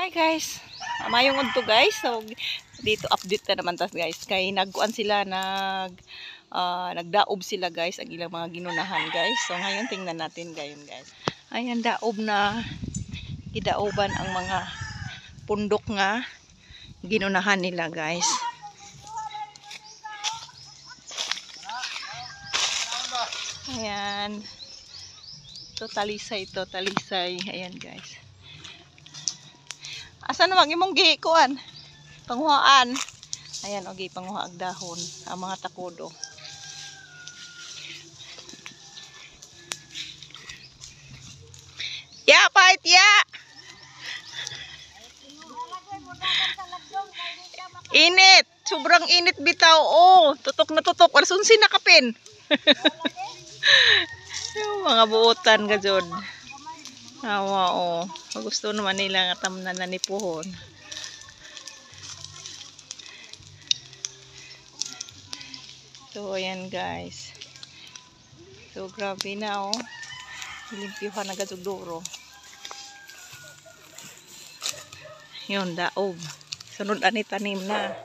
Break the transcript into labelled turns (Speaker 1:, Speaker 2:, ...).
Speaker 1: Hi guys. Mayong udto guys. So dito update na naman tas guys. Kay nagkuan sila nagdaob sila guys ang ilang mga ginunahan guys. So ngayon tingnan natin gayon guys. Ayan daob na gidaoban ang mga pundok nga ginunahan nila guys. Ayan. Totalisay. Ayan guys. Asa naman imong gikuan? Panghuaan. Ayan ogi panghuaag dahon ang mga takodo. Ya pait ya. Init, sobrang init bitaw. Oh, tutok na tutok. Arsun sinakapin. Yung mga buutan ka jud. Awa oh. Gusto naman nila nga tamnan na ni puhon. So ayan guys. So grabe na oh. Limpyuhan na gazugduro. Yun daob. Sunod ani tanim na.